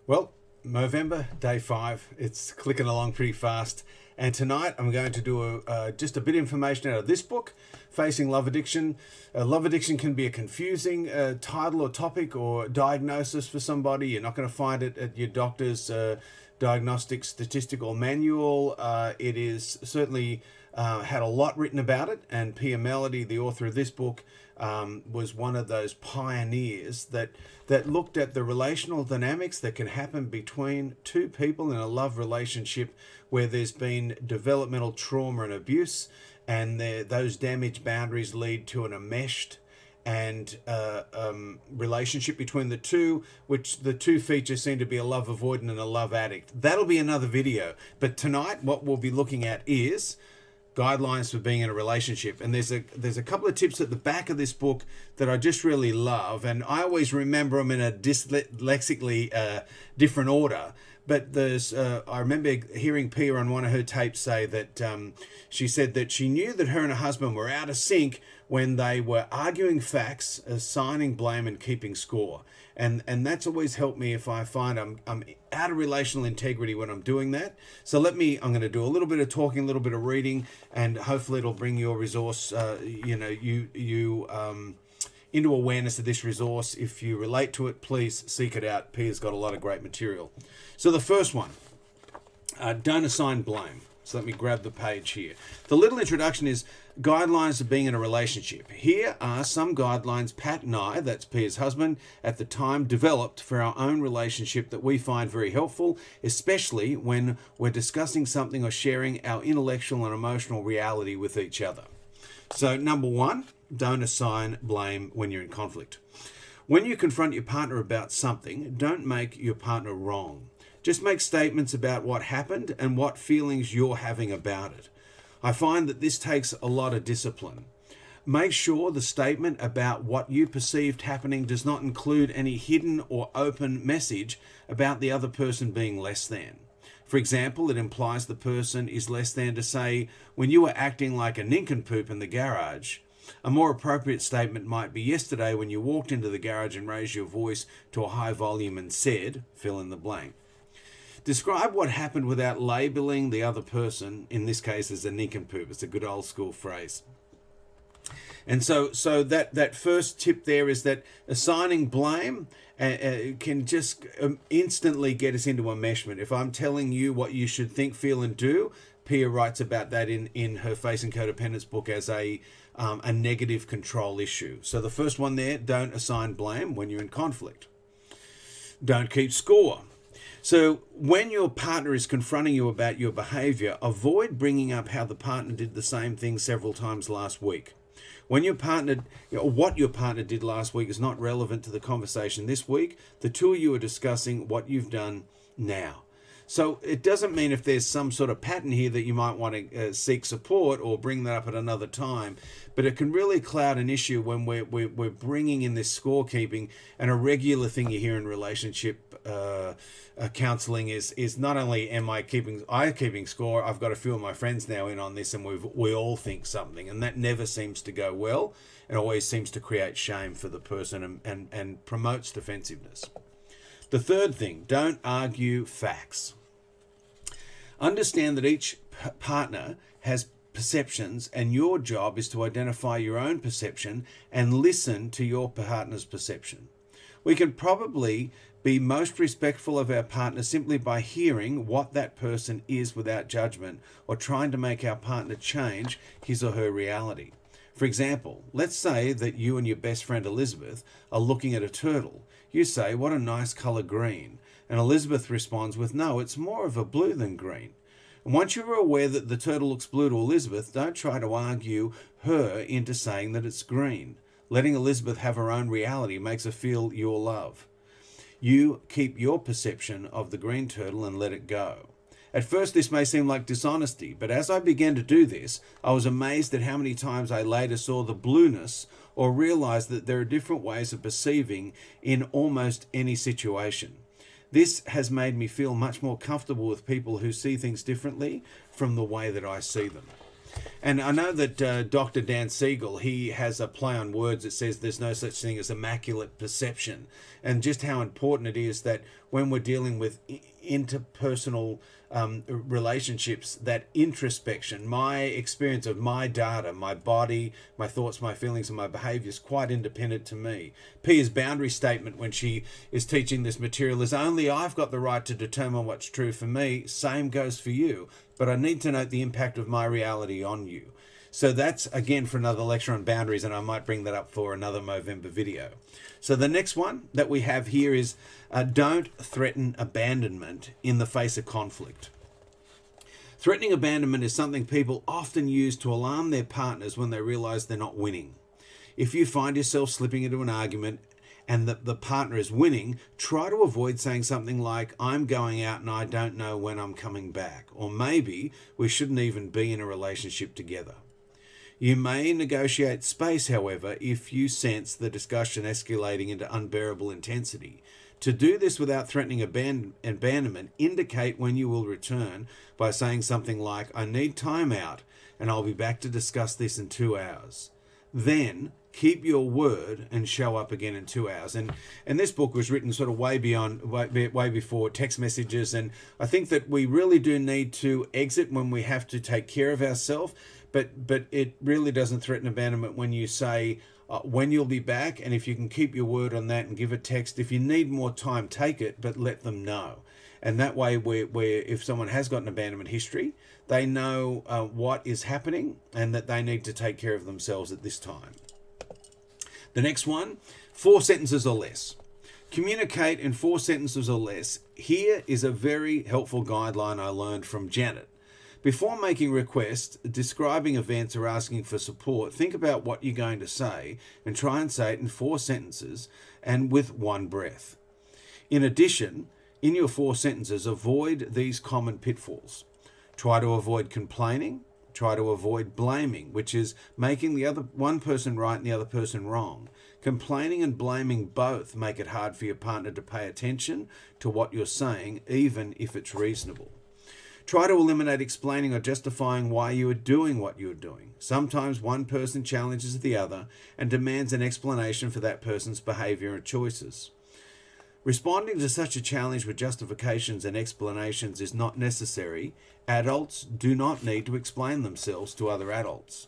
Well, MOvember, day 5. It's clicking along pretty fast. And tonight I'm going to do just a bit of information out of this book, Facing Love Addiction. Love addiction can be a confusing title or topic or diagnosis for somebody. You're not going to find it at your doctor's diagnostic statistical manual. It is certainly had a lot written about it, and Pia Mellody, the author of this book, was one of those pioneers that looked at the relational dynamics that can happen between two people in a love relationship where there's been developmental trauma and abuse, and those damaged boundaries lead to an enmeshed and relationship between the two, which the two features seem to be a love avoidant and a love addict. That'll be another video. But tonight, what we'll be looking at is guidelines for being in a relationship. And there's a couple of tips at the back of this book that I just really love, and I always remember them in a dyslexically different order. But I remember hearing Pia on one of her tapes say that she said that she knew that her and her husband were out of sync when they were arguing facts, assigning blame, and keeping score. And that's always helped me if I find I'm out of relational integrity when I'm doing that. So I'm going to do a little bit of talking, a little bit of reading, and hopefully it'll bring your resource, into awareness of this resource. If you relate to it, please seek it out. Pia's got a lot of great material. So the first one, don't assign blame. So let me grab the page here. The little introduction is guidelines of being in a relationship. Here are some guidelines Pat and I, that's Pia's husband, at the time developed for our own relationship that we find very helpful, especially when we're discussing something or sharing our intellectual and emotional reality with each other. So number 1, don't assign blame when you're in conflict. When you confront your partner about something, don't make your partner wrong. Just make statements about what happened and what feelings you're having about it. I find that this takes a lot of discipline. Make sure the statement about what you perceived happening does not include any hidden or open message about the other person being less than. For example, it implies the person is less than to say, when you were acting like a nincompoop in the garage. A more appropriate statement might be, yesterday when you walked into the garage and raised your voice to a high volume and said, fill in the blank. Describe what happened without labeling the other person, in this case as a nincompoop. It's a good old school phrase. And so that first tip there is that assigning blame can just instantly get us into enmeshment. If I'm telling you what you should think, feel, and do, Pia writes about that in her Facing Codependence book as a negative control issue. So the first one there, don't assign blame when you're in conflict. Don't keep score. So when your partner is confronting you about your behavior, avoid bringing up how the partner did the same thing several times last week. When what your partner did last week is not relevant to the conversation this week. The two of you are discussing what you've done now. So it doesn't mean if there's some sort of pattern here that you might want to seek support or bring that up at another time, but it can really cloud an issue when we're bringing in this scorekeeping. And a regular thing you hear in relationship counseling is not only am I keeping score, I've got a few of my friends now in on this, and we all think something, and that never seems to go well. It always seems to create shame for the person and promotes defensiveness. The third thing, don't argue facts. Understand that each partner has perceptions, and your job is to identify your own perception and listen to your partner's perception. We can probably be most respectful of our partner simply by hearing what that person is without judgment or trying to make our partner change his or her reality. For example, let's say that you and your best friend Elizabeth are looking at a turtle. You say, what a nice colour green. And Elizabeth responds with, no, it's more of a blue than green. And once you're aware that the turtle looks blue to Elizabeth, don't try to argue her into saying that it's green. Letting Elizabeth have her own reality makes her feel your love. You keep your perception of the green turtle and let it go. At first, this may seem like dishonesty, but as I began to do this, I was amazed at how many times I later saw the blueness or realized that there are different ways of perceiving in almost any situation. This has made me feel much more comfortable with people who see things differently from the way that I see them. And I know that Dr. Dan Siegel, he has a play on words that says there's no such thing as immaculate perception, and just how important it is that when we're dealing with interpersonal relationships, that introspection, my experience of my data, my body, my thoughts, my feelings, and my behavior is quite independent to me. Pia's boundary statement when she is teaching this material is, only I've got the right to determine what's true for me. Same goes for you, but I need to note the impact of my reality on you. So that's, again, for another lecture on boundaries, and I might bring that up for another MOvember video. So the next one that we have here is don't threaten abandonment in the face of conflict. Threatening abandonment is something people often use to alarm their partners when they realize they're not winning. If you find yourself slipping into an argument and the partner is winning, try to avoid saying something like, I'm going out and I don't know when I'm coming back. Or maybe we shouldn't even be in a relationship together. You may negotiate space, however, if you sense the discussion escalating into unbearable intensity. To do this without threatening abandonment, indicate when you will return by saying something like, I need time out and I'll be back to discuss this in 2 hours. Then keep your word and show up again in 2 hours. And this book was written sort of way before text messages. And I think that we really do need to exit when we have to take care of ourselves. But it really doesn't threaten abandonment when you say when you'll be back, and if you can keep your word on that and give a text. If you need more time, take it, but let them know. And that way, where if someone has got an abandonment history, they know what is happening and that they need to take care of themselves at this time. The next one, 4 sentences or less. Communicate in 4 sentences or less. Here is a very helpful guideline I learned from Janet. Before making requests, describing events, or asking for support, think about what you're going to say and try and say it in 4 sentences and with 1 breath. In addition, in your 4 sentences, avoid these common pitfalls. Try to avoid complaining. Try to avoid blaming, which is making the other one person right and the other person wrong. Complaining and blaming both make it hard for your partner to pay attention to what you're saying, even if it's reasonable. Try to eliminate explaining or justifying why you are doing what you are doing. Sometimes one person challenges the other and demands an explanation for that person's behavior and choices. Responding to such a challenge with justifications and explanations is not necessary. Adults do not need to explain themselves to other adults.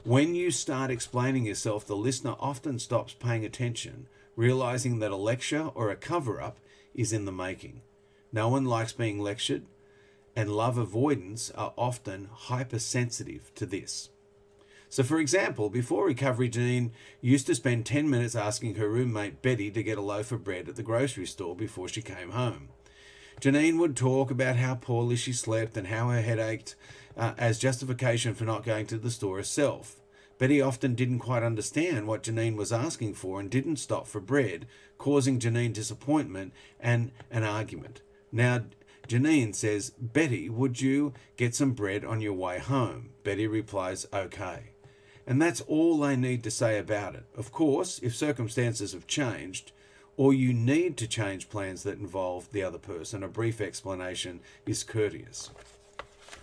When you start explaining yourself, the listener often stops paying attention, realizing that a lecture or a cover-up is in the making. No one likes being lectured, and love avoidance are often hypersensitive to this. So, for example, before recovery, Janine used to spend 10 minutes asking her roommate Betty to get a loaf of bread at the grocery store before she came home. Janine would talk about how poorly she slept and how her head ached as justification for not going to the store herself. Betty often didn't quite understand what Janine was asking for and didn't stop for bread, causing Janine disappointment and an argument. Now, Janine says, Betty, would you get some bread on your way home? Betty replies, okay. And that's all they need to say about it. Of course, if circumstances have changed, or you need to change plans that involve the other person, a brief explanation is courteous.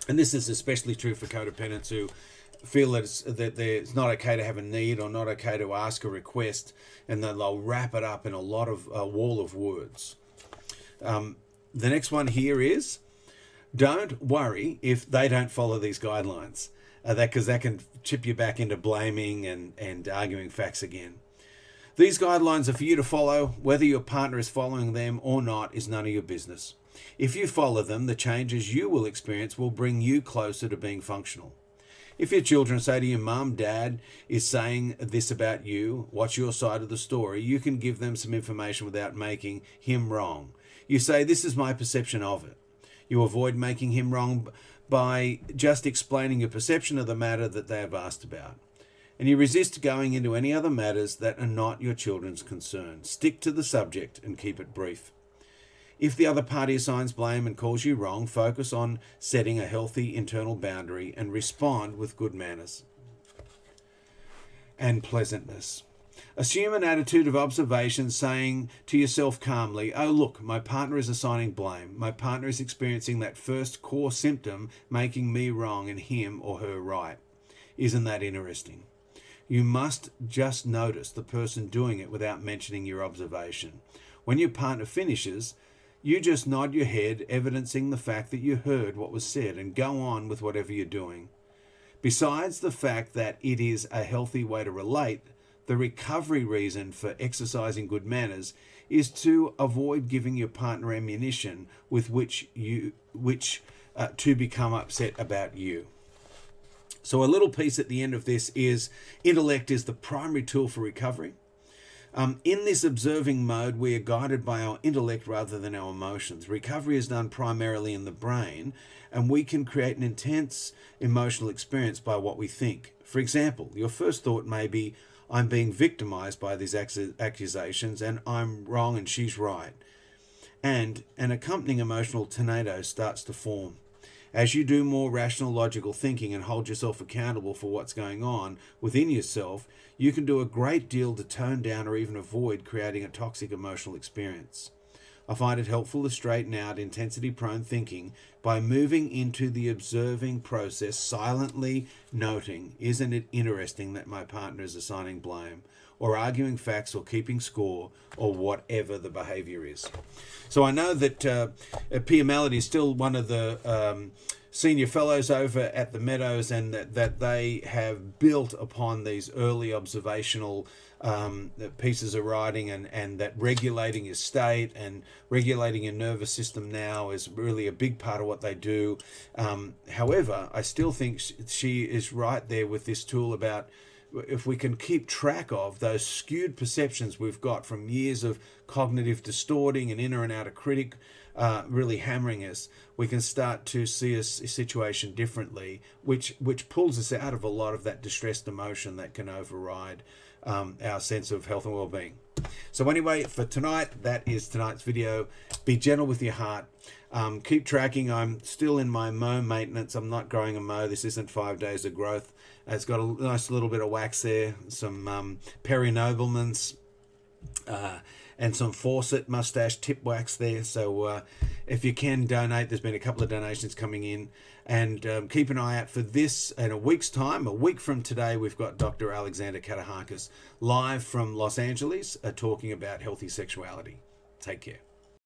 And this is especially true for codependents who feel that it's not okay to have a need or not okay to ask a request, and then they'll wrap it up in a lot of wall of words. The next one here is, don't worry if they don't follow these guidelines, because that can chip you back into blaming and arguing facts again. These guidelines are for you to follow. Whether your partner is following them or not is none of your business. If you follow them, the changes you will experience will bring you closer to being functional. If your children say to you, Mum, Dad is saying this about you, what's your side of the story? You can give them some information without making him wrong. You say, this is my perception of it. You avoid making him wrong by just explaining your perception of the matter that they have asked about. And you resist going into any other matters that are not your children's concern. Stick to the subject and keep it brief. If the other party assigns blame and calls you wrong, focus on setting a healthy internal boundary and respond with good manners and pleasantness. Assume an attitude of observation, saying to yourself calmly, oh look, my partner is assigning blame. My partner is experiencing that first core symptom, making me wrong and him or her right. Isn't that interesting? You must just notice the person doing it without mentioning your observation. When your partner finishes, you just nod your head, evidencing the fact that you heard what was said, and go on with whatever you're doing. Besides the fact that it is a healthy way to relate, the recovery reason for exercising good manners is to avoid giving your partner ammunition with which to become upset about you. So a little piece at the end of this is intellect is the primary tool for recovery. In this observing mode, we are guided by our intellect rather than our emotions. Recovery is done primarily in the brain, and we can create an intense emotional experience by what we think. For example, your first thought may be, I'm being victimized by these accusations, and I'm wrong and she's right. And an accompanying emotional tornado starts to form. As you do more rational, logical thinking and hold yourself accountable for what's going on within yourself, you can do a great deal to tone down or even avoid creating a toxic emotional experience. I find it helpful to straighten out intensity-prone thinking by moving into the observing process, silently noting, isn't it interesting that my partner is assigning blame, or arguing facts, or keeping score, or whatever the behavior is. So I know that Pia Mellody is still one of the senior fellows over at the Meadows, and that they have built upon these early observational pieces of writing, and that regulating your state and regulating your nervous system now is really a big part of what they do. However, I still think she is right there with this tool about if we can keep track of those skewed perceptions we've got from years of cognitive distorting and inner and outer critic really hammering us, we can start to see a situation differently, which pulls us out of a lot of that distressed emotion that can override our sense of health and well-being. So anyway, for tonight, that is tonight's video. Be gentle with your heart. Keep tracking. I'm still in my mow maintenance. I'm not growing a mow. This isn't 5 days of growth. It's got a nice little bit of wax there, some Perry Nobleman's, and some Fawcett mustache tip wax there. So if you can donate, there's been a couple of donations coming in. And keep an eye out for this in a week's time. A week from today, we've got Dr. Alexander Katahakis live from Los Angeles talking about healthy sexuality. Take care.